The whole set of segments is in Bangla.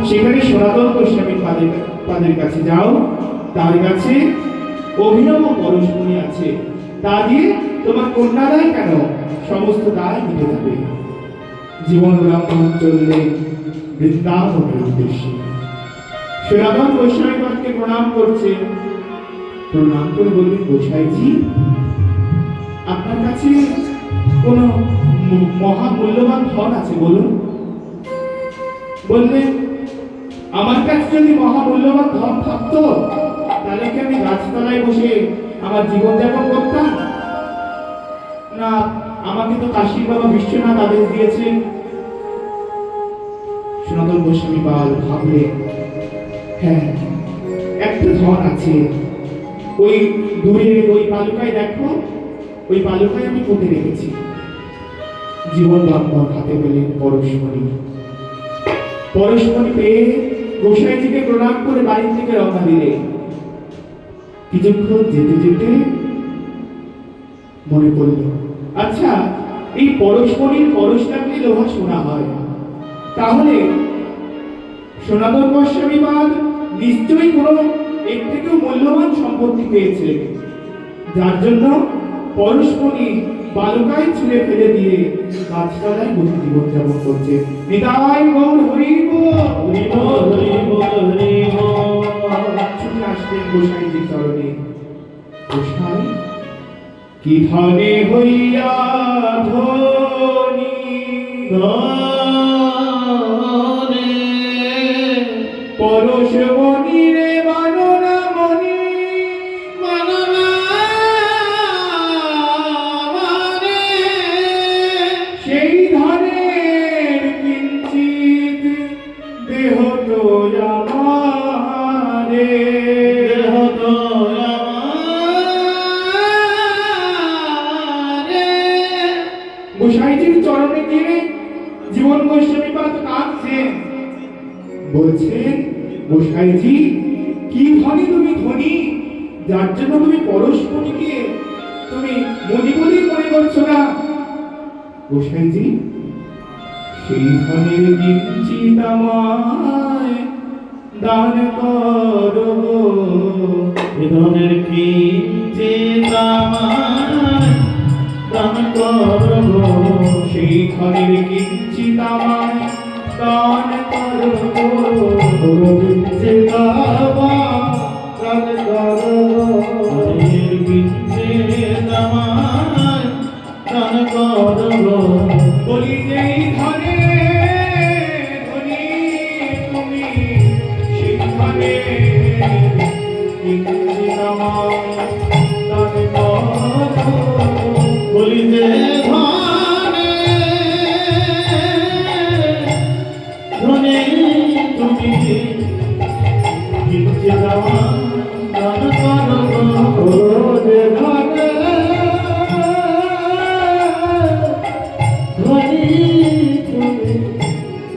সেখানে সনাতন গোস্বামী পাদের কাছে যাও, তার কাছে অভিনব পরশমণি আছে, তা দিয়ে তোমার কন্যা দায় কেন সমস্ত দায় মিটে যাবে। জীবন ব্রাহ্মণ চললে বৃন্দাবনের উদ্দেশ্যে। সনাতন গোস্বামী পাদকে প্রণাম করছে, প্রণাম করে বললেন, গোসাইজি আপনার কাছে কোন মহামূল্যবান ধন আছে বলুন। বললেন, আমার কাছে যদি মহামূল্যবান ধন থাকতো তাহলে কি আমি গাছতলায় বসে আমার জীবন যাপন করতাম না? আমাকে তো কাশীর বাবা বিশ্বনাথ আদেশ দিয়েছেন। সনাতন গোস্বামী পাল ভাবলেন, হ্যাঁ একটা ধন আছে, ওই দূরে ওই বালুকায় দেখো, ওই বালুকায় আমি পুঁতে রেখেছি। জীবন ব্রাহ্মণ হাতে পেলেন পরশমণি। পরশমণি পেয়ে গোসাইজিকে প্রণাম করে বাড়ির থেকে রওনা দিলেন। কিছুক্ষণ যেতে যেতে মনে পড়ল, আচ্ছা এই পরশমণির পরশ লাগলে লোহা সোনা হয়, তাহলে সনাতন গোস্বামী পাদ নিশ্চয়ই কোনো এর থেকেও মূল্যবান সম্পত্তি পেয়েছে, যার জন্য পরশমণি বালুকায় ছুঁড়ে ফেলে দিয়ে গাছতলায় বসে জীবন যাপন করছে। নিতাই গৌর হরি বল, হরি বল, হরি বল, হরি বল। ছুটে আসলেন গোসাইজির চরণে। গোসাই, কি ধনে হইয়া ধনী, ধনে পরশমণি রে মাননা মণি, মাননা মানে সেই ধনের কিঞ্চিত দেহ তো আমারে, দেহ তো আমারে। গোসাইজির চরণে গিয়ে জীবন গোস্বামী পাদ কাঁদছেন, বলছেন, গোসাইজি কি ধনী তুমি ধনী, যার জন্য তুমি পরশমণিকে তুমি মণি বলেই মনে করছো না। গোসাইজি, সেই ধনের কিঞ্চিত আমায় দান করো, এই ধনের কিঞ্চিত আমায় দান করো, সেই ধনের কিঞ্চিত আমায় দান করো, কিঞ্চিত আমায় দান করো, কিঞ্চিত আমায় দান করো। বলি যেই ধনে ধনী তুমি, সেই ধনে কিঞ্চিত আমায় দান করো। বলি যে ধনে ধনী তুমি, কিঞ্চিত আমায় দান করো। যে ধনে ধনী তুমি,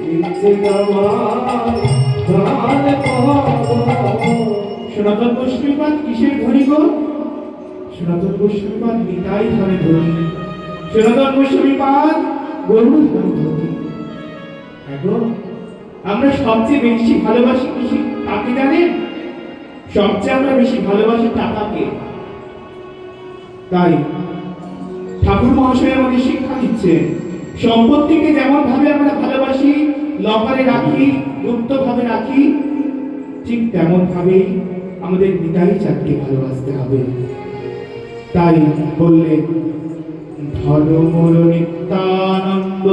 কিঞ্চিত আমায় দান করো। সনাতন গোস্বামী পাদ কিসের ধনী গো? সনাতন গোস্বামী পাদ নিতাই ধনে ধনী। সনাতন গোস্বামী পাদ গরুর ধনে ধনী। এখন আমরা সবচেয়ে বেশি ভালোবাসি কাকে জানেন? সবচেয়ে আমরা বেশি ভালোবাসি টাকাকে। তাই ঠাকুর মহাশয় আমাদের শিক্ষা দিচ্ছে, সম্পত্তিকে যেমন ভাবে আমরা ভালোবাসি, লকারে রাখি, গুপ্ত ভাবে রাখি, ঠিক তেমন ভাবেই আমাদের নিতাই চাঁদকে ভালোবাসতে হবে। তাই বললেন, ধন মোর নিত্যানন্দ,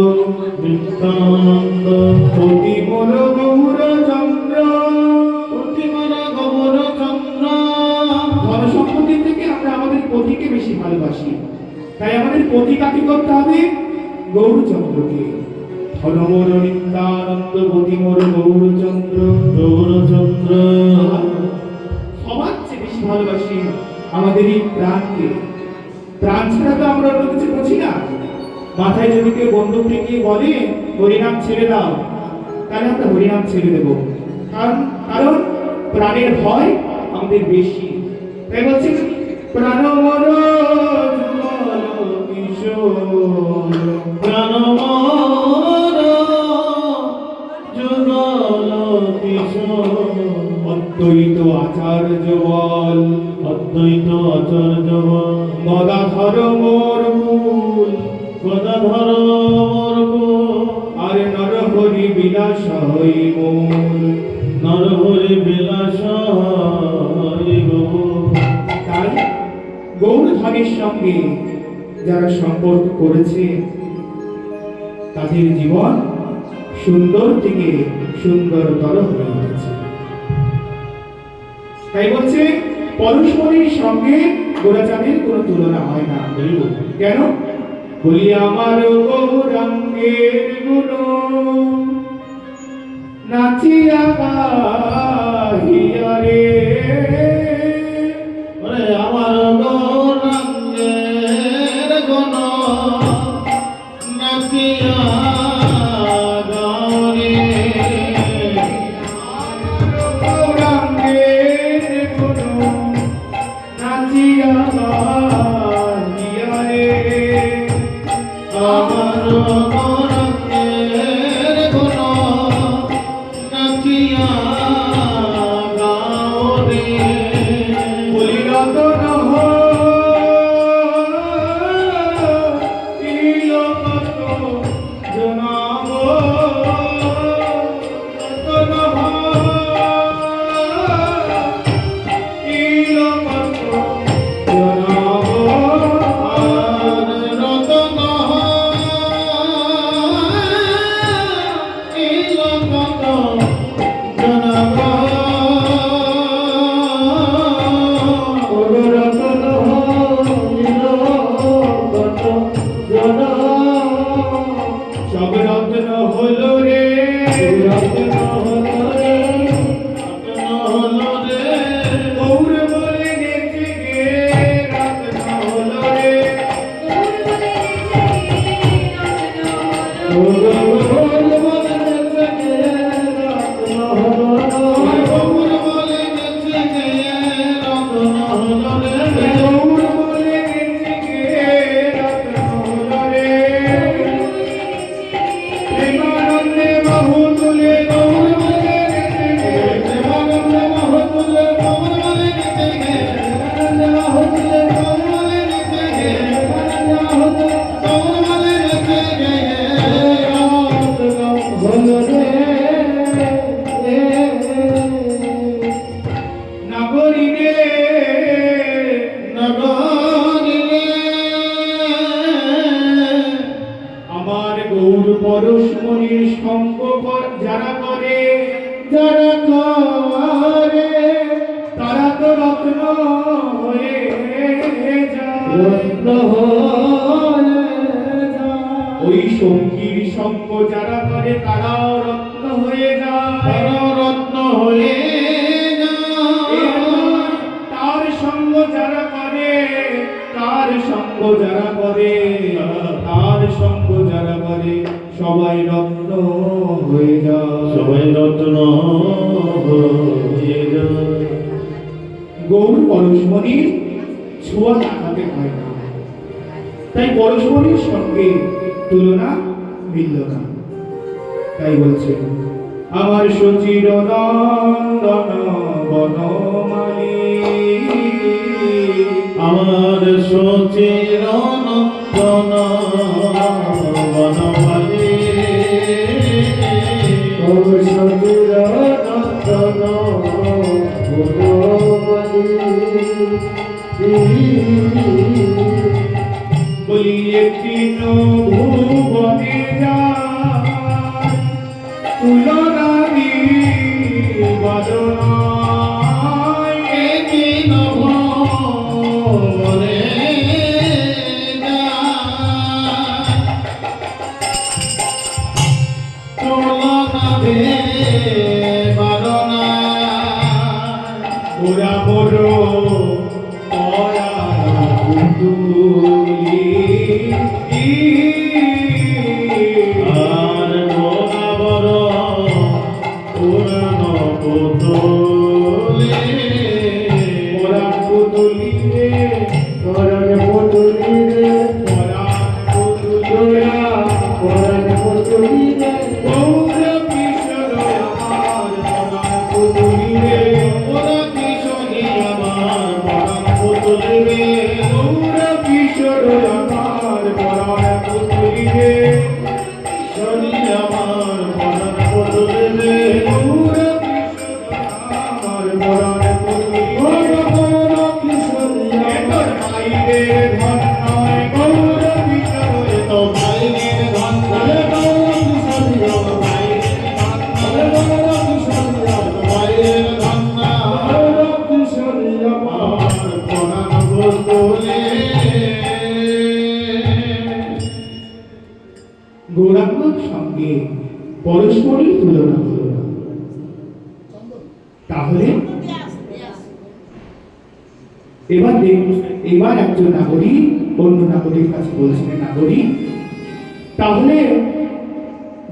নিত্যানন্দ অতি মোর গৌর চন্দ্র, অতি মোর গৌর চন্দ্র। ধন সম্পত্তি থেকে আমরা আমাদের পতিকে বেশি ভালোবাসি, তাই আমাদের পতি কাকে করতে হবে? গৌরচন্দ্রকে। ধন মোর নিত্যানন্দ, অতি মোর গৌরচন্দ্র, গৌরচন্দ্র। সবার চেয়ে বেশি ভালোবাসি আমাদের এই প্রাণকে। প্রাণ ছাড়া তো আমরা অন্য কিছু বুঝি না। মাথায় যদি কেউ বন্দুক ঠেকিয়ে বলে হরিনাম ছেড়ে দাও, তাহলে আমরা হরিনাম ছেড়ে দেবো, কারণ প্রাণের ভয় আমাদের বেশি। তাই বলছি, প্রাণ মর যুগল কিশোর, প্রাণ মর যুগল কিশোর অদ্বৈত আচার্য বল, অদ্বৈত আচার্য গদাধর মোর মূল, গদাধর মোর কুল, আর নরহরি বিলাস হই মূল। নরহরি বিলাস তাই গৌরধরের সঙ্গে যারা সম্পর্ক করেছে তাদের জীবন সুন্দর থেকে সুন্দরতর হয়ে উঠেছে। তাই বলছে পরস্পরের সঙ্গে গোরাচাঁদের কোনো তুলনা হয় না। কেন? বলি আমার গৌরাঙ্গের গুণ নাচিয়া গাহিয়া রে, আমার গৌরাঙ্গের গুণ নাচিয়া গাও রে, গৌরাঙ্গের গুণ নাচিয়া গাহিয়া রে, আমার গৌরাঙ্গের গুণ নাচিয়া গাও রে। বলি রতন হইল কত জনাব, রতন হইল কত জনাব, আর রতন হইল কত জনাব, রতন হইল কত জনাব, সব রত্ন হলো রে, রত্ন হলো রে, রতন হলো রে, গৌর বলে নেচে গে রত্ন হলো রে, গৌর বলে নেচে গে রত্ন হলো রে, গৌর বলে নেচে গে রতন হলো রে, গৌর বলে নেচে গে রত্ন হলো রে, প্রেমানন্দে বাহু তুলে গৌর বলে নেচে গে, প্রেমানন্দে বাহু তুলে গৌর বলে নেচে গে, প্রেমানন্দে বাহু তুলে গৌর বলে নেচে গে, প্রেমানন্দে বাহু তুলে গৌর বলে নেচে গে, হলো রে, নগরী রে, নগরী রে, আমার গৌর পরশমণির সঙ্গ যারা করে, যারা করে তারা তো রত্ন হয়ে যায়, রত্ন হয়ে যায়, ওই সঙ্গীর সঙ্গ যারা করে তারাও রত্ন হয়ে যায়, তারা রত্ন হয়ে যায়, তার সঙ্গ যারা করে, তার সঙ্গ যারা করে, তার সঙ্গ যারা করে সবাই রত্ন হয়ে যায়, সবাই রত্ন হয়ে যায়। গৌর পরশমণির ছোঁয়া লাগাতে হয় না, তাই পরশমণির সঙ্গে তুলনা মিলল না। তাই বলছে আমার সচির নন্দন বনমালী, আমার সচির নন্দন বনমালী, আমার সচির নন্দন বলি একটি ভুবনে যায় তুলনা বদনায়, একদিন ভবনে যায়, তুলনা বারনা, ওরা বড় দয়া তুলি, আর গোনা বড় পুরানো পুতুলে, ওরা পুতুলি রে, পরাণ পুতুলি রে, ওরা পুতুলি, পরাণ পুতুলি রে, গৌর কিশোর আমার পুতুলি রে ওরা কিশোরী আমার পরাণ পুতুলি রে গৌর কিশোর আমার পরাণ পুতুলি রে কিশোরী আমার পরাণ পুতুলি রে গৌর কিশোর আমার পরাণ পুতুলি রে কিশোরী তোর মায়ের ধন নয় গৌর কিশোর তো ভাইয়ের ধন রে কিশোরী ভাইয়ের ধন কিশোরী আমার আমার পরাণ পুতুলি গৌরাঙ্গর সঙ্গে পরস্পরই তুলনা হলো না। তাহলে এবার একজন নাগরিক অন্য নাগরিক কাছে বলছিলেন, নাগরিক তাহলে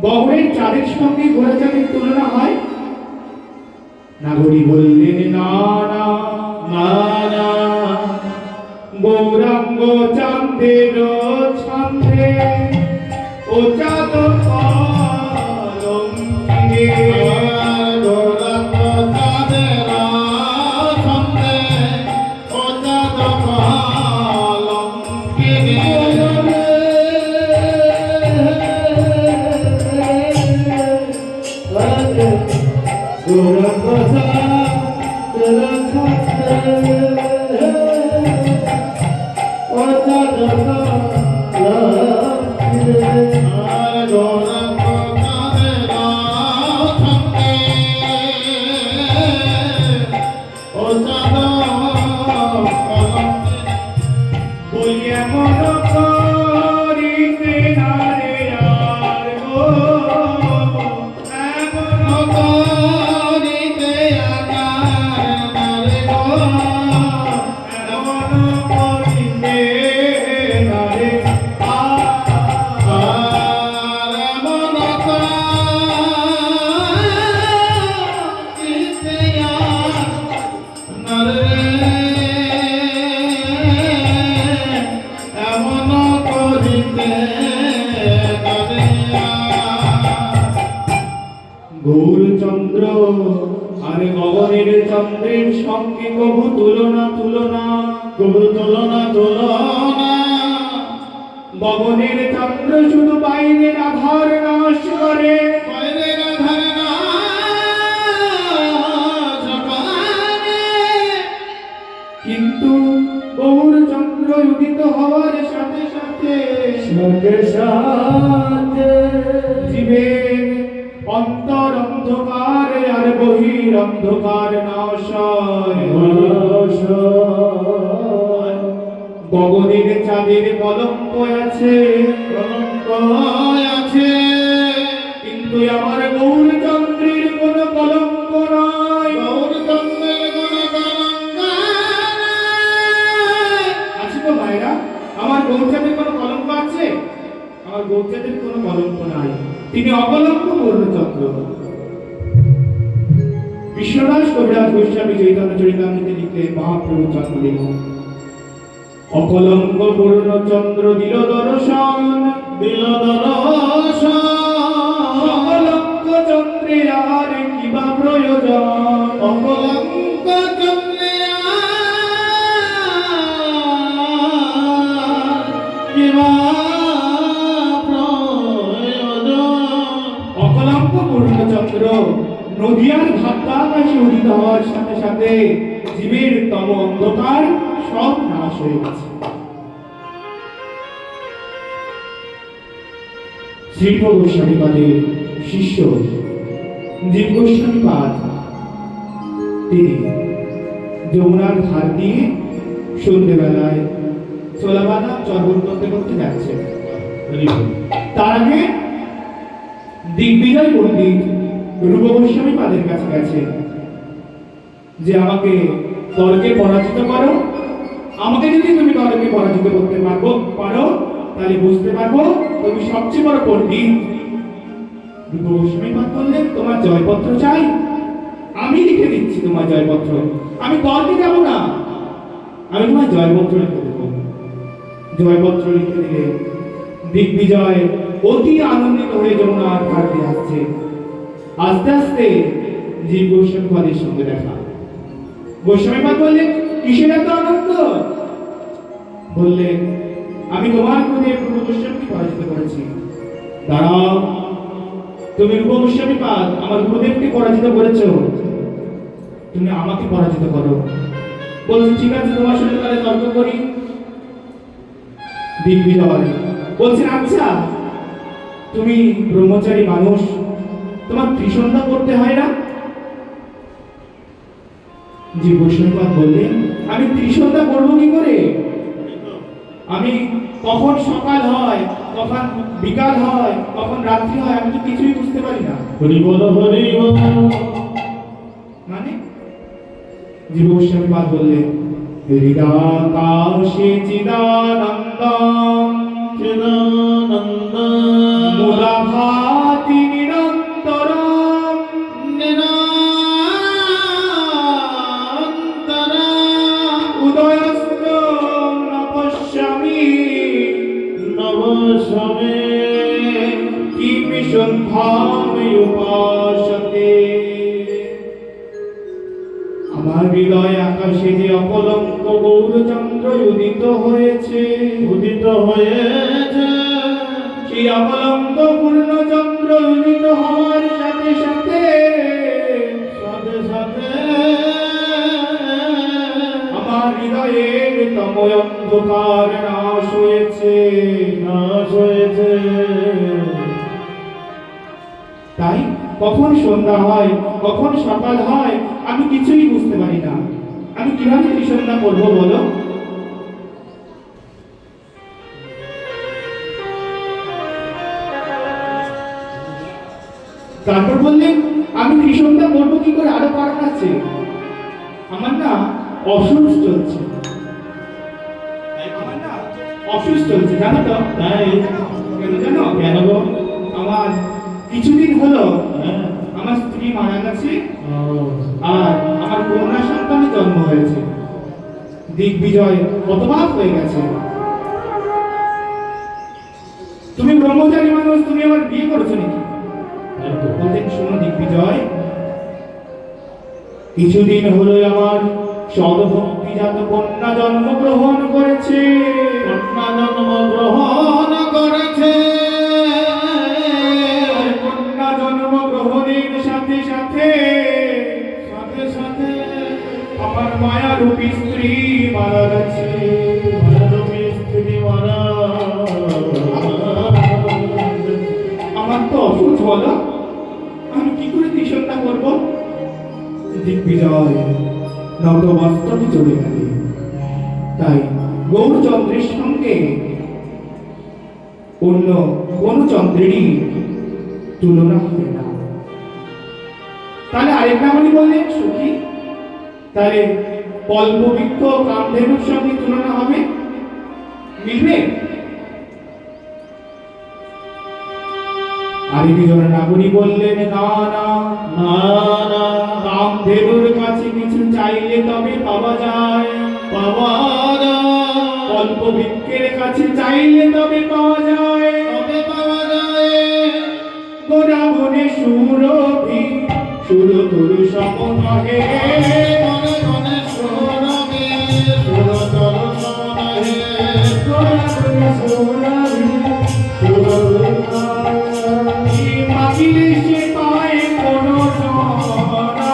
গগনের চাঁদের সঙ্গে ঘোড়া চাঁদের তুলনা হয়? নাগরিক বললেন না না না না গৌরাঙ্গ চাঁদের ছান্দে ও চাঁদ কলঙ্কিরে বলিয়া মন করিতে না রে আর গো এমন এমন করিতে না রে গৌরচন্দ্র আর গগনের চন্দ্রের সঙ্গে কবু তুলনা তুলনা গগনের চন্দ্র শুধু বাইরের আধার নাশ করে, কিন্তু গৌরচন্দ্র উদিত হওয়ার সাথে সাথে জীবের অন্তর অন্ধকার আর বহির অন্ধকার নাশ হয়। গগনের চাঁদের কলঙ্ক আছে, কিন্তু আমার গৌরচন্দ্রের কোনো কলঙ্ক নাই। আছে তো ভাইরা, আমার গৌরচাঁদের কোনো কলঙ্ক আছে? আমার গৌরচাঁদের কোনো কলঙ্ক নাই, তিনি অকলঙ্ক পূর্ণচন্দ্র। বিশ্বনাথ কবিরাজ গোস্বামী চৈতন্য চরিতামৃতে লিখলেন, মহাপ্রভু জন্মদিন অকলঙ্ক পূর্ণচন্দ্র দিল দর্শন, অকলঙ্ক চন্দ্রে আর কিবা প্রয়োজন। অকলঙ্ক চন্দ্রে কিবা অকলঙ্ক পূর্ণচন্দ্র নদিয়ার ভাবতাকাশে উদিত হওয়ার সাথে সাথে জীবের তম অন্ধকার সব নাশ হয়ে গেছে। শ্রীপ গোস্বামীপাদের শিষ্য জীব গোস্বামীপাদ তিনি যমুনার ধার দিয়ে সন্ধ্যেবেলায় ছোলা বাদাম চর্বণ করতে করতে যাচ্ছেন। তার আগে দিগ্বিজয় পণ্ডিত রূপ গোস্বামীপাদের কাছে গেছে যে আমাকে তর্কে পরাজিত করো, আমাকে যদি তুমি তর্কে পরাজিত করতে পারো তাহলে বুঝতে পারবো তুমি সবচেয়ে বড় পণ্ডিত। রূপ গোস্বামীপাদ বললেন, তোমার জয়পত্র চাই? আমি লিখে দিচ্ছি তোমার জয়পত্র, আমি তর্কে যাব না, আমি তোমার জয়পত্র লিখে দেব। জয়পত্র লিখে দিলে দিগ্বিজয় অতি আনন্দিত হয়ে যমুনার ঘাট দিয়ে আসছে। আস্তে আস্তে জীব গোস্বামীপাদের সঙ্গে দেখা। গোস্বামীপাদ বললেন, কিসের এত আনন্দ? বললেন, আমি তোমার গুরুদেব রূপ গোস্বামীকে পরাজিত করেছি। দাঁড়াও, তুমি রূপ গোস্বামীপাদ আমার গুরুদেবকে পরাজিত করেছো, তুমি আমাকে পরাজিত করো। বলছি, ঠিক আছে, তোমার সঙ্গে তাহলে তর্ক করি। দিগ্বিজয় বলছেন, আচ্ছা তুমি ব্রহ্মচারী মানুষ, তোমার ত্রিসন্ধ্যা করতে হয় না? যে গোস্বামীপাদ বললেন, আমি ত্রিসন্ধ্যা করবো কি করে? আমি কখন সকাল হয়, কখন বিকাল হয়, কখন রাত্রি হয়, আমি তো কিছুই বুঝতে পারি না। হরি বল হরি বল। মানে জীব গোস্বামীপাদ বললেন, হৃদাকাশে চিদানন্দম চিদানন্দ মুদা ভাতি নিরন্তরম নিরন্তর উদয়স্ত নপশ্যামি নবসমে কিমি সন্ধ্যামে উপাসতে। আমার হৃদয় আকাশে যে অপলঙ্ক গৌরচন্দ্র উদিত হয়েছে, উদিত হয়েছে, সেই অপলঙ্ক পূর্ণচন্দ্র উদিত হওয়ার সাথে সাথে সাথে সাথে আমার হৃদয়ের তময় অন্ধকার নাশ হয়েছে, নাশ হয়েছে। তাই কখন সন্ধ্যা হয়, কখন সকাল হয়, আমি কিছুই বুঝতে পারি না। আমি কিভাবে ত্রিসন্ধ্যা করবো বলো? তারপর বললেন, আমি ত্রিসন্ধ্যা করবো কি করে? আরো কারণ আছে, আমার না অসুখ চলছে। আমার না অসুখ চলছে, জানো তো? তাই কেন জানো? কেন গো? আমার কিছুদিন হলো হ্যাঁ। আমার স্ত্রী মারা গেছে, ও, আর আমার কন্যা সন্তানের জন্ম হয়েছে। দিগ্বিজয় হতবাক হয়ে গেছে। তুমি ব্রহ্মচারী মানুষ, তুমি আমার বিয়ে করেছো নাকি? তাই তো। বলতেন, শোনো দিগ্বিজয়, কিছুদিন হলো আমার সদভক্তিজাত কন্যা জন্মগ্রহণ করেছে। কন্যা জন্মগ্রহণ করেছে। আর কন্যা জন্মগ্রহণের সাথে সাথে সাথে সাথে আমার মায়ারূপী স্ত্রী মারা গেছে। মায়ারূপী স্ত্রী মারা। আমার তো অসুখ, বলো আমি কি করে ত্রিসন্ধ্যা করবো? দিগ্বিজয় নত বাস্তবে চলে গেলে। তাই গৌরচন্দ্রের সঙ্গে অন্য কোন চন্দ্রেরই তুলনা হবে না। তাহলে আরেক নামই বললেন সখী, তাহলে কল্পবৃক্ষ কামধেনুর সঙ্গে তুলনা হবে, মিলবে? আরেকজন নাগরী বললেন, না না না না, কামধেনুর কাছে কিছু চাইলে তবে পাওয়া যায়, পাওয়া যায়। কল্পবৃক্ষের কাছে চাইলে তবে পাওয়া যায়। তবে পাওয়া যায়। গোরা বনে সুরভি সুরতর সমনহে, মনে মনে শোনাবে সুরতর শোনাবে। গোরা বনে সুরভি সুরতর সমনহে, মাগিলে সে পায় কোন জনা,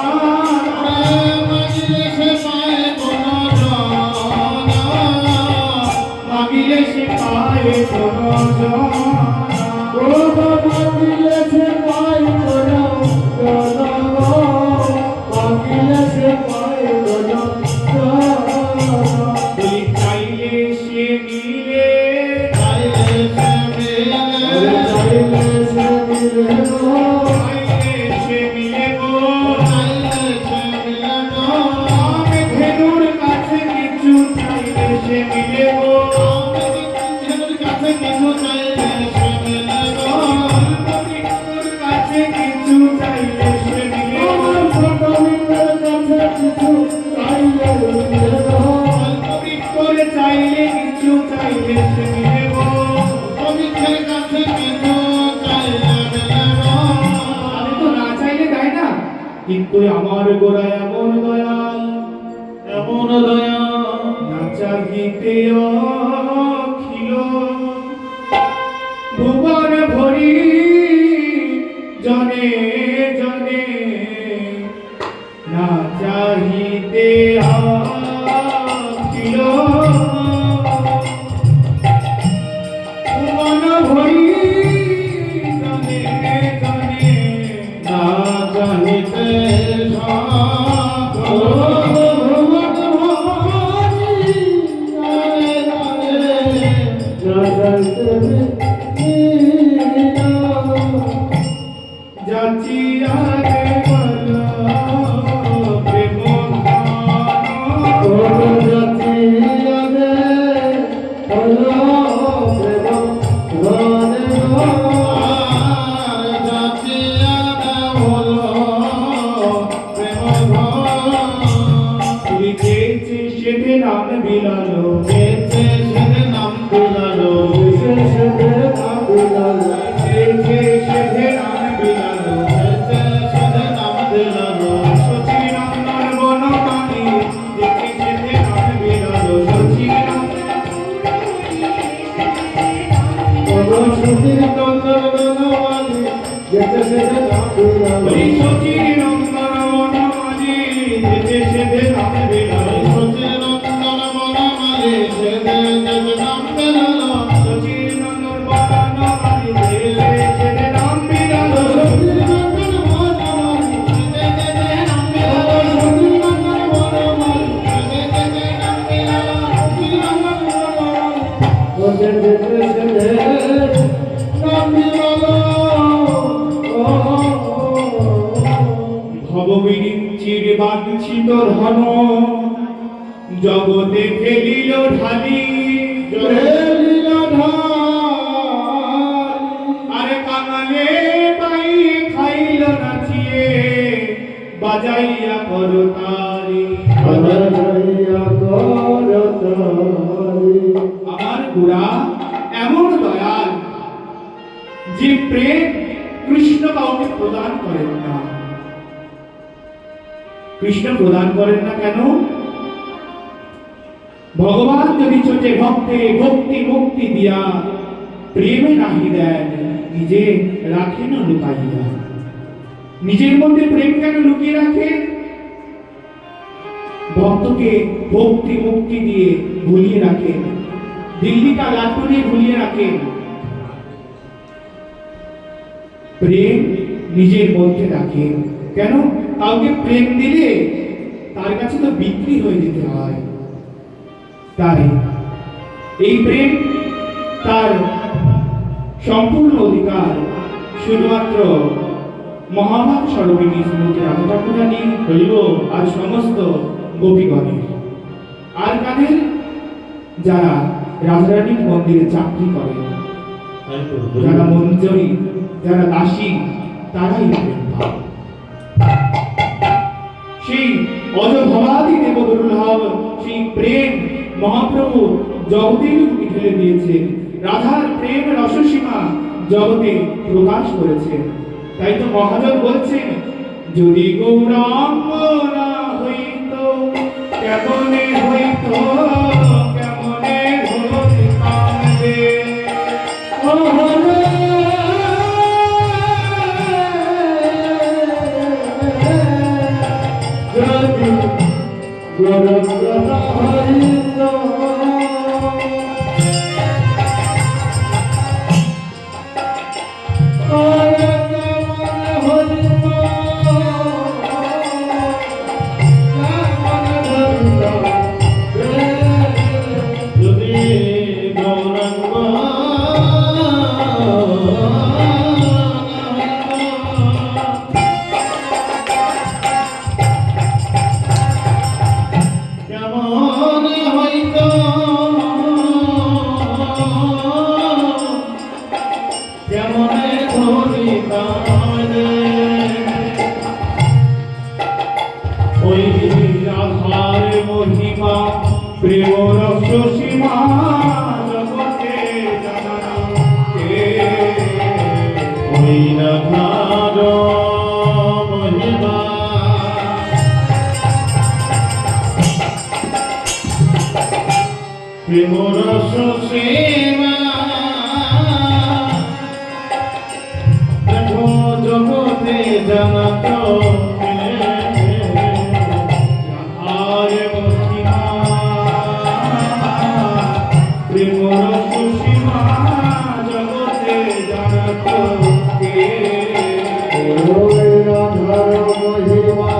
মাগিলে সে পায় কোন জনা। মাগিলে সে পায় কোন জনা। ও মাগিলে সে পায় কোন জনা। মাগিলে সে পায় কিন্তু আমার গোড়া এমন দয়াল, এমন দয়া না চাহিতে অখিল ভুবন ভরি জনে জনে, না চাহিতে অখিল ভুবন ভরি জনে জনে, না জানিতে যাচিয়া দেবল প্রেম লিখেছে সেধে নাম বিলালো, লিখেছে সেধে নাম বিলালো, শচী নন্দন বনমালী, লিখেছে সেধে নাম বিলালো, শচী ওই শচী নন্দন বনমালী, লিখেছে সেধে নাম বিলালো, শচী নন্দন বনমালী, লিখেছে সেধে নাম বিলালো। ভববিরিঞ্চির বাঞ্ছিত ধন জগতে ফেলিল ঢালি, আরে কাঙালে পাইয়ে খাইল নাচিয়ে বাজাইয়া করতালি। আমার গোড়া এমন দয়াল যে প্রেম কৃষ্ণ কাউকে প্রদান করেন না। কৃষ্ণ প্রদান করেন না কেন? ভগবান যদি ছোটে ভক্তে ভক্তি মুক্তি দিয়া প্রেমে নাহি দেন, নিজে রাখেন লুকাইয়া। নিজের মধ্যে প্রেম কেন লুকিয়ে রাখে? ভক্তকে ভক্তি মুক্তি দিয়ে ভুলিয়ে রাখেন, দিল্লি কা লাঠু দিয়ে ভুলিয়ে রাখেন। প্রেম নিজের মধ্যে রাখেন কেন? কাউকে প্রেম দিলে তার কাছে তো বিক্রি হয়ে যেতে হয়। তাই এই প্রেম তার সম্পূর্ণ অধিকার শুধুমাত্র মহাভাব স্বরূপিণী শ্রীমতী রাধা ঠাকুরানী হইল আর সমস্ত গোপীগণের। আর কাদের? যারা রাধারানীর মন্দিরে চাকরি করে, যারা মঞ্জরি, যারা দাসী, তারাই প্রেম পায়। সেই অজভবাদি দেবদুর্লভ সেই প্রেম মহাপ্রভু জগতের বুকে ঢেলে দিয়েছেন। রাধার প্রেম রসসীমা জগতে প্রকাশ করেছেন। তাই তো মহাজন বলছেন, যদি গৌরাঙ্গ না হইত কেমনে হইত, কেমনে হইতাম রে। ওই রাধার মহিমা প্রেম রসসীমা জগতে জানানো কে? ওই রাধার মহিমা প্রেম রস সীমা দেখো জগতে জানাত আর মহিমা প্রেম রস সীমা জগতে জানত কে ওই রাধার মহিমা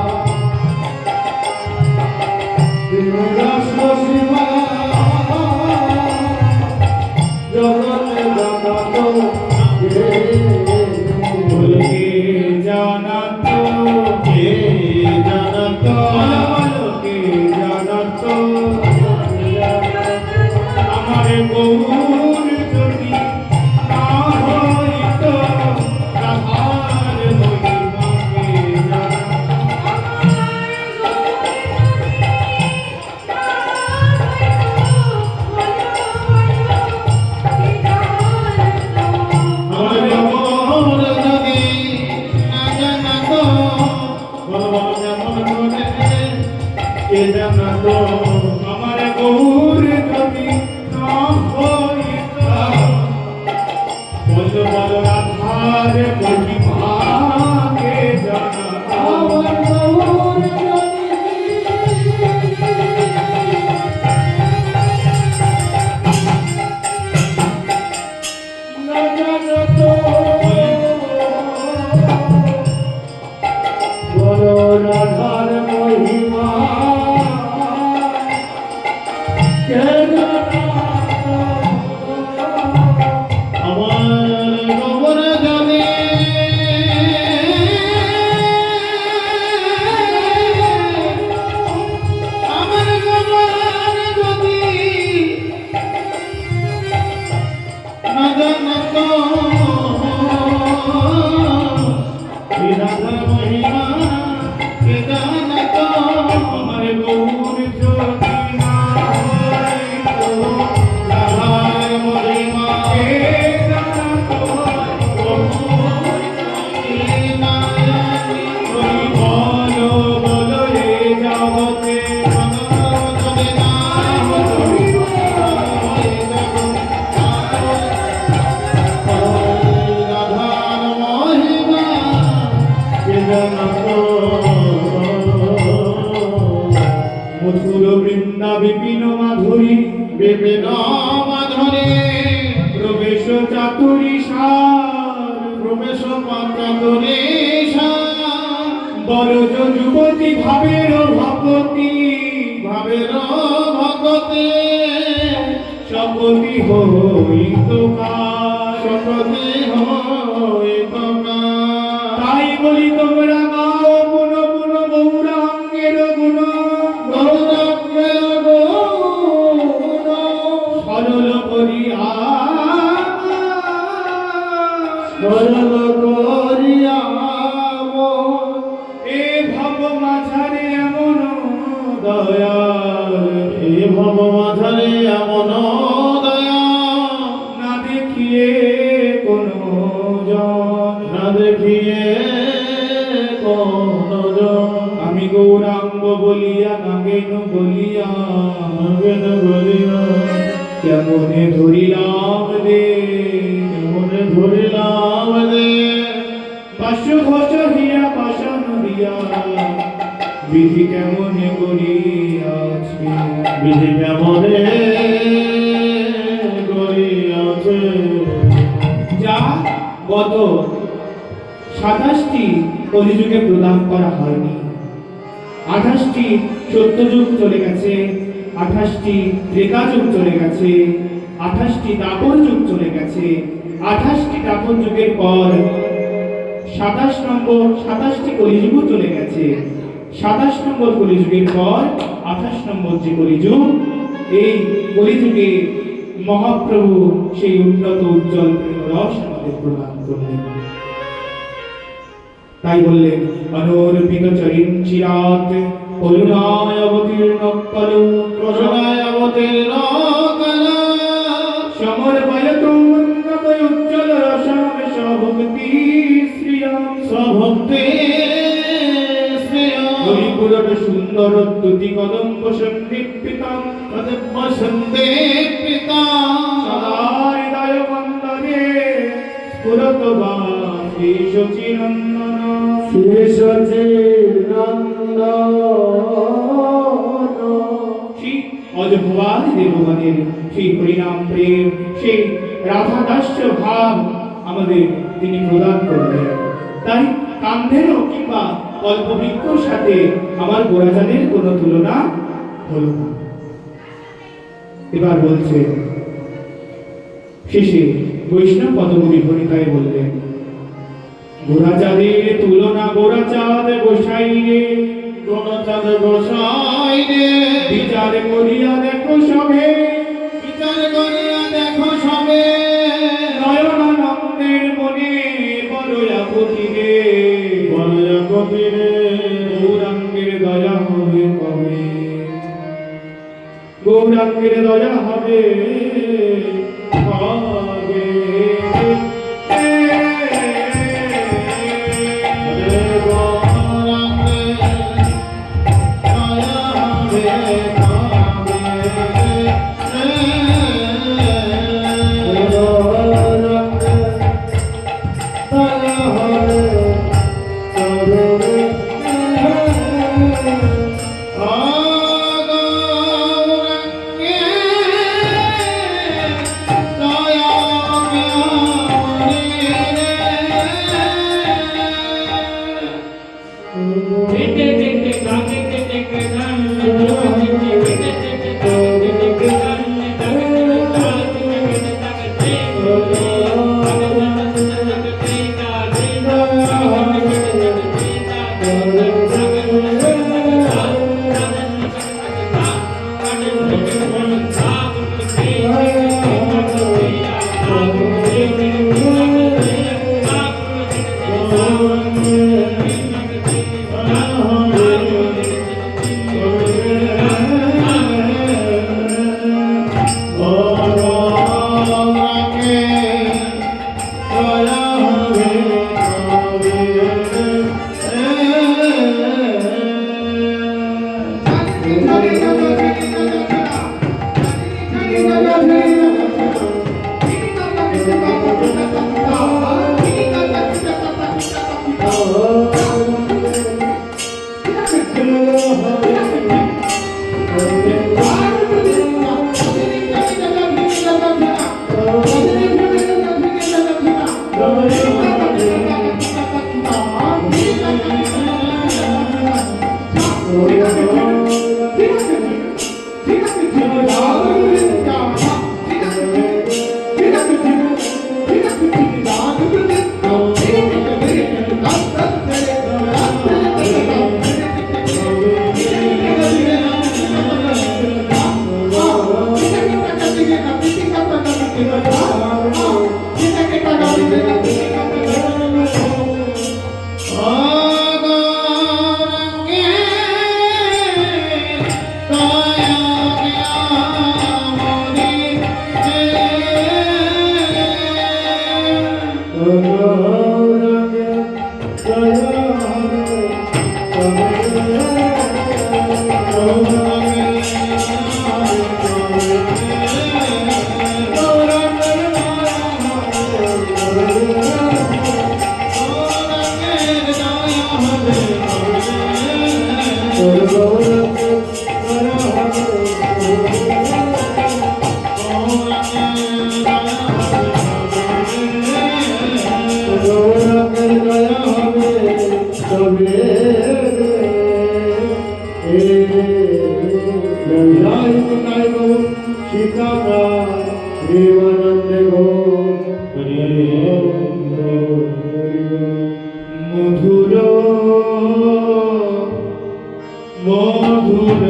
প্রেম রস সীমা জগতে জানাত বলকে জানাত কে জানাত বলকে জানাত আমার গৌর যদি না হইত রাধার মহিমাকে জানাত আমার গৌর যদি না জানাত বল বল যেমন করে কে জানাত আমার গৌর যদি না হইত বল বল রাধার মহিমাকে জানাত আমার গৌর যদি না জানাত বল রাধার মহিমা কে জানাত আমার গৌর যদি আমার গৌর যদি না জানাত রাধার মহিমা কে জানাত আমার গৌর যদি না হইত রাধার মহিমাকে জানাত ওই বলো বলো এ জগতে মধুর বৃন্দা বিপিন মাধুরী বিপিন মাধুরী প্রবেশ চাতুরী সার প্রবেশ পাত্রী বরজ যুবতী ভাবের ভগতি ভাবের ভগতে শপথি হইত কার সপতি হইত তাই বলি তোমরা গাও গুণ গুণ গৌরাঙ্গের গুণ গৌরবের গুণ সরল করিয়া সরল করিয়া এ ভব মাঝারে এমন দয়াল এ ভব মাঝারে এমন দয়া না দেখিয়ে কোনো জন না দেখিয়ে কোন আমি গৌরাঙ্গ বলিয়া নাগেন বলিয়া নগেন বলিয়া কেমনে ধরিলাম রে মনে ধরিলাম রে পাশ ঘষ হিয়া পাশান দিয়া বিধি কেমনে করিয়াছি বিধি কেমনে করিয়াছে যা গত 27টি কলিযুগে প্রদান করা হয়নি 28টি সত্যযুগ চলে গেছে 28টি ত্রেতাযুগ চলে গেছে 28টি দাপর যুগ চলে গেছে 28টি দাপর যুগের পর 27টি কলিযুগ চলে গেছে 27 নম্বর কলিযুগের পর 28 নম্বর যে কলিযুগ এই কলিযুগে মহাপ্রভু সেই উন্নত উজ্জ্বল প্রেম রস আমাদের প্রদান করলেন তাই বললেন অনর্পিত চরিম চিরাত করুণায় অবতীর্ণ কলু করুণায় অবতীর্ণ কলা সমর্পয়ত উন্নত উজ্জ্বল রসম সভক্তি শ্রিয়াম স্বভক্তি শ্রেয় হরি অঙ্গুরট সুন্দর দ্যুতি কদম্ব সন্নিপিতম কদম্ব সন্নিপিতম সদা হৃদয় বন্দরে স্ফুরত বা শ্রী শচীনন্দন শ্রী সচিনন্দন শ্রী অজভবাদি দেবগণের সেই হরিনাম প্রেম সেই রাধা দাস্য ভাব আমাদের তিনি প্রদান করলেন। তাই কান্ধেরও কিংবা কল্পবৃক্ষর সাথে আমার গোরাচাঁদের কোনো তুলনা হলো না। এবার বলছে শেষে বৈষ্ণব পদকবি হরিতায় বললেন, গোরাচাঁদের তুলনা গোরাচাঁদ গোসাই রে, গোরাচাঁদ গোসাই রে, বিচার করিয়া দেখো সবে, বিচার করিয়া দেখো সবে, নয়নানন্দের মনে বড় আপত্তি রে, বড় আপত্তি রে, গৌরাঙ্গের দয়া হবে কবে, গৌরাঙ্গের দয়া হবে কবে। মধুর মধুর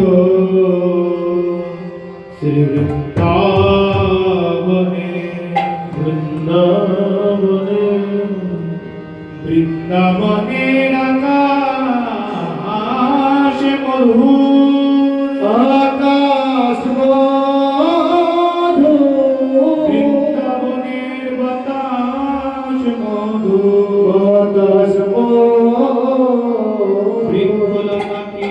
শ্রী বৃন্দাবনে বৃন্দাবনে বৃন্দাবনের আকাশ মধুর আকাশ মধুর বৃন্দাবনের বাতাস মধুর বাতাস মধুর বৃক্ষলতা কি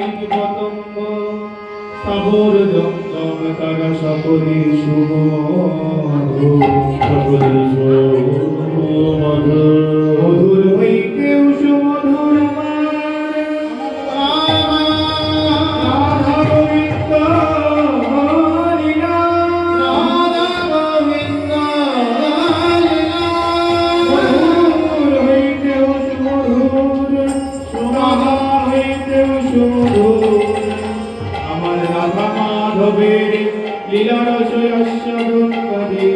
সাগর জঙ্গম তারা সকলে শুভ সকলে সুমধুর মধুর হইতেও সুমধুর আমার রাধা গোবিন্দ লীলা। মধুর হইতেও সুমধুর, রাধা হইতেও সুমধুর, আমার রাধা মাধবের লীলা রস আস্বাদন করে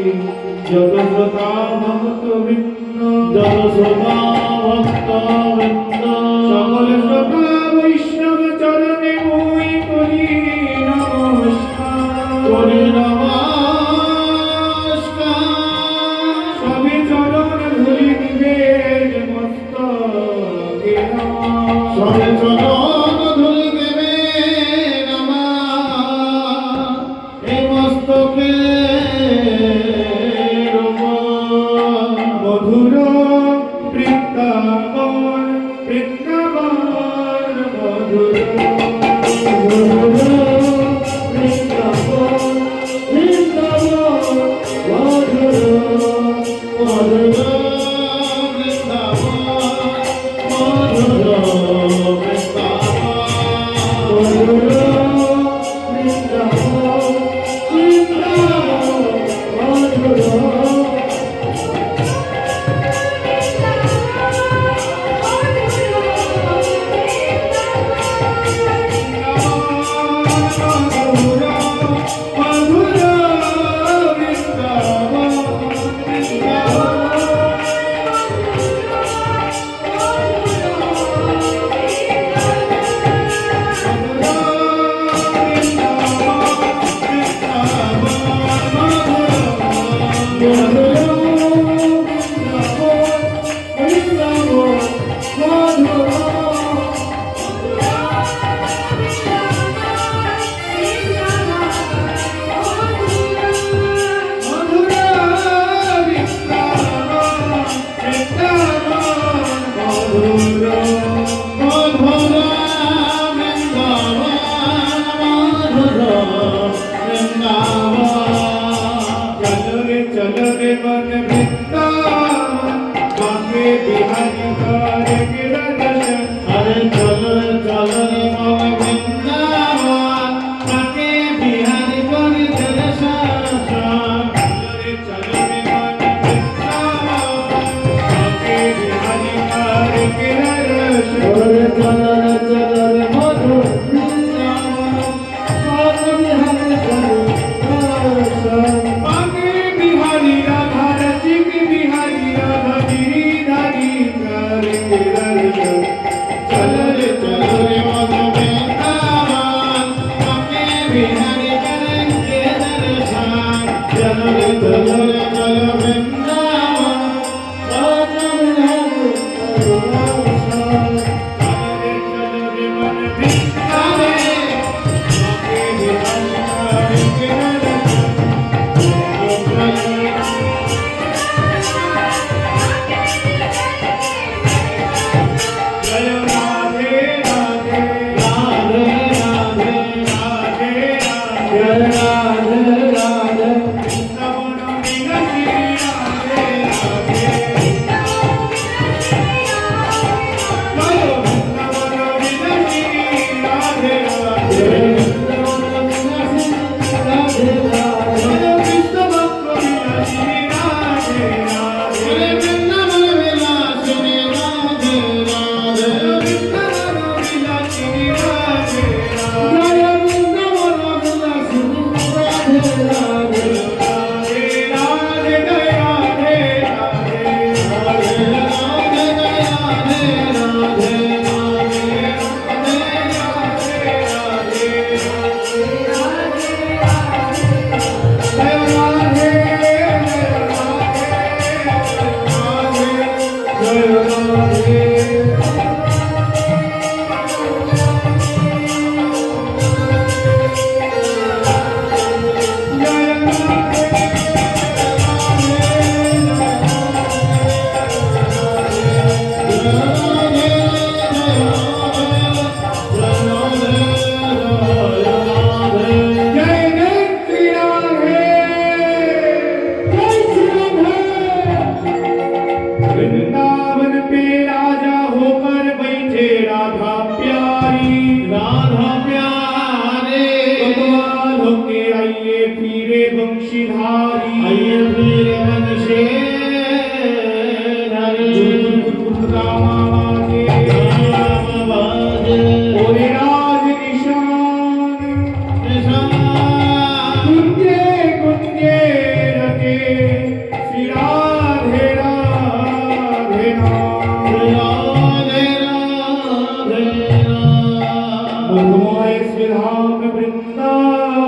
যত শ্রোতা ভক্ত বৃন্দ, জল শ্রোতা ভক্ত বৃন্দ সকল শ্রোতা বৈষ্ণব চরণে মুই করি নমস্কার। করি নমস্কার। সবে চরণ ধুলি দিবে মস্তকে আমার। সবে চরণ ধুলি দেবেন আমার এই মস্তকে মধুর বৃন্দাবন বৃন্দাবন মধুর বৃন্দাবন বৃন্দাবন মধুর মধুর বৃন্দাবন মধুর বৃন্দাবন মধুর বৃন্দাবন বৃন্দাবন মধুর। चलो रे मन वृंदावन बांके बिहारी करे गिरदर्शन। अरे चलो रे मन वृंदावन बांके बिहारी करे दर्शन। चलो रे मन वृंदावन बांके बिहारी करे गिरदर्शन। अरे चलो रे मधुर वृंदावन बांके बिहारी करे दर्शन। बांके बिहारी राधा रसिक बिहारी राधा गिरिधारी करे गिरदर्शन। चलो रे मन वृंदावन राधा प्यारे कोतवाल होके आइए फिरे बंशीधारी आइए फिर वंशीधारी रामा बाजे ओरे राज निशान कुंजे कुंजे रटे श्री राधे राधे मधुमय श्री धाम वृंदावन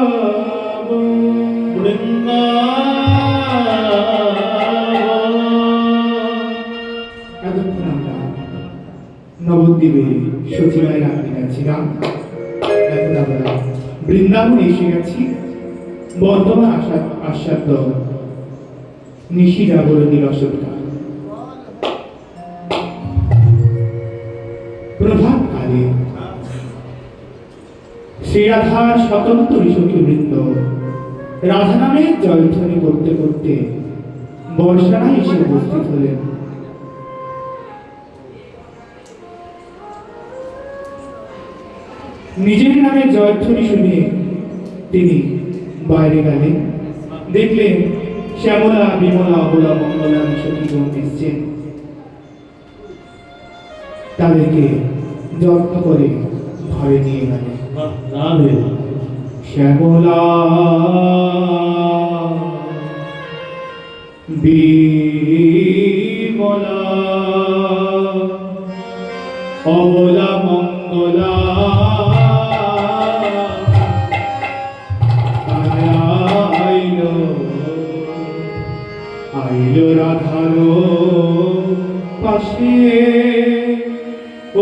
এতক্ষণ আমরা নবদ্বীপে সচিবালয়ের আঙ্গিনা ছিলাম। এখন আমরা বৃন্দাবনে এসে গেছি। বর্তমান আস্বাদ্য নিশি জাগরণী রসদকাল। প্রভাত কালে শ্রী রাধার স্বতন্ত্র ঋষকি বৃন্দ রাধা নামের জয়ধ্বনি করতে করতে বর্ষায় এসে উপস্থিত হলেন। নিজের নামে জয়ধ্বনি শুনে তিনি বাইরে গেলেন। দেখলেন শ্যামলা বিমলা অবলা মঙ্গলা সখীগণ এসছেন। তাদেরকে যত্ন করে ঘরে নিয়ে গেলেন। শ্যামলা বিমলা অবলা মঙ্গলা আইলো রাধারো পাশে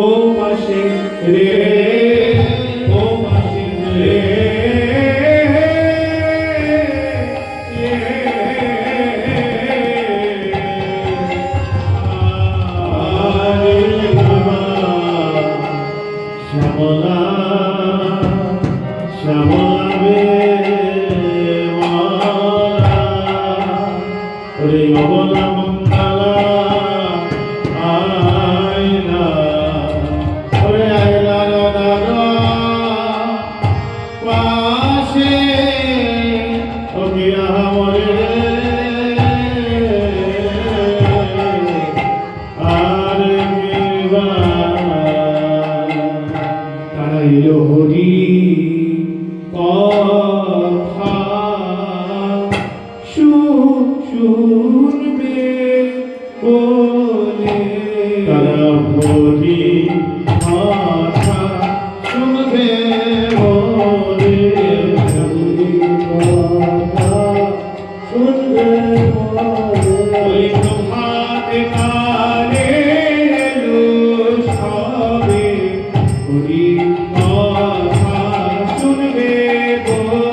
ও পাশে রে ও পাশে রে শ্যামলা শ্যামলা বে ওরে অবলা মঙ্গলা আইলা ওরে আইলা রাধা পাশে ওকে আমরে আর মিলবা তারা এলো হরি কথা শুনবে বলে তারা হরি কথা শুনবে বলে হরি কথা শুনবে ওই প্রভাত কালে এলো সবে হরি কথা শুনবে বলে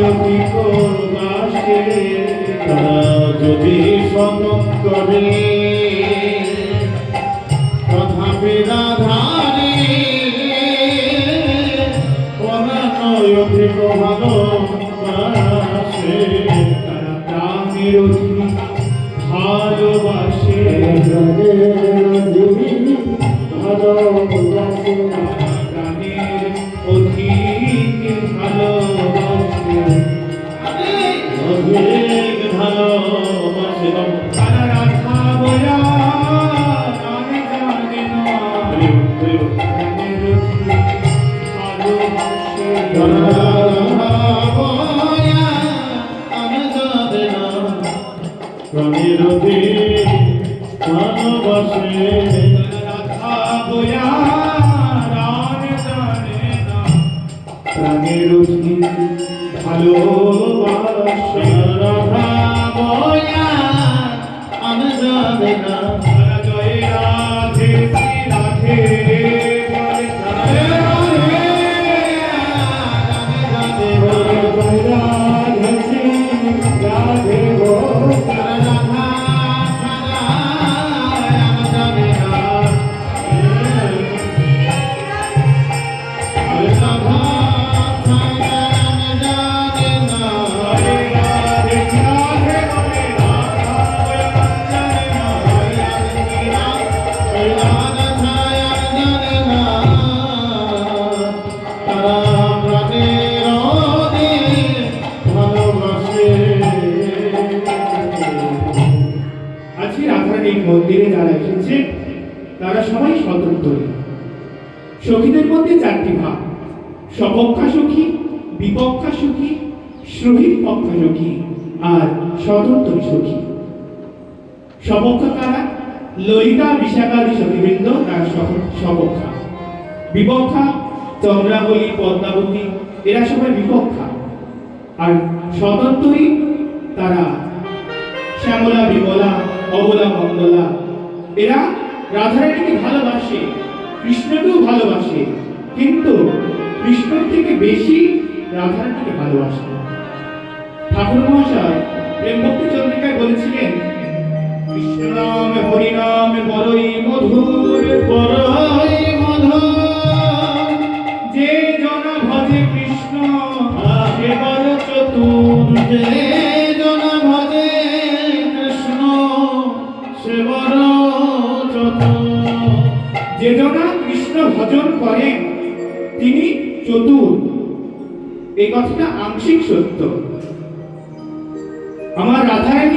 অধিক বাসে তারা যদি সতত করে তথাপি রাধারে পরাণয় অধিক ভালোবাসে তারা প্রাণের অধিক ভালোবাসে প্রাণের অধিক ভালোবাসে অধিক ভালোবাসে তারা রাধা বয়া জানে জানে না প্রাণের অধিক ভালোবাসে প্রাণের ভালোবাসে রাধা বয়া জানে জানে না প্রাণের অধিক ভালোবাসে রাধা বয়া আমি জানি না তারা জয় রাধে শ্রী রাধে বলে রাধে জয় রাধে শ্রী রাধে বলে রাধা ছাড়া আমি জানি না রাধা ছাড়া আমি জানি না রাধা ছাড়া আমি জানি না তারা প্রাণের অধিক ভালোবাসে আজকে রাধারানীর মন্দিরে যারা এসেছে তারা সবাই স্বতন্ত্র সখীদের মধ্যে চারটি ভাগ সপক্ষা সখী বিপক্ষা সখী শ্রোহীর পক্ষা সখী আর স্বতন্ত্র সখী সপক্ষা কারা ললিতা বিশাখাদি সখীবৃন্দ তারা সপক্ষা বিপক্ষা চন্দ্রাবলী পদ্মাবতী এরা সবাই বিপক্ষা আর স্বতন্ত্রই তারা শ্যামলা বিমলা অবলা মঙ্গলা এরা রাধারানীকে ভালোবাসে কৃষ্ণকেও ভালোবাসে কিন্তু কৃষ্ণর থেকে বেশি রাধারানীকে ভালোবাসে ঠাকুর মহাশয় প্রেম ভক্তি চন্দ্রিকায় বলেছিলেন কৃষ্ণ নাম হরি নাম বড়ই মধুর বড়ই মধুর যে জন ভজে কৃষ্ণ সে বড় চতুর যে জন ভজে কৃষ্ণ সে বড় চতুর যে জনা কৃষ্ণ ভজন করেন তিনি চতুর এই কথাটা আংশিক সত্য আমার রাধারানী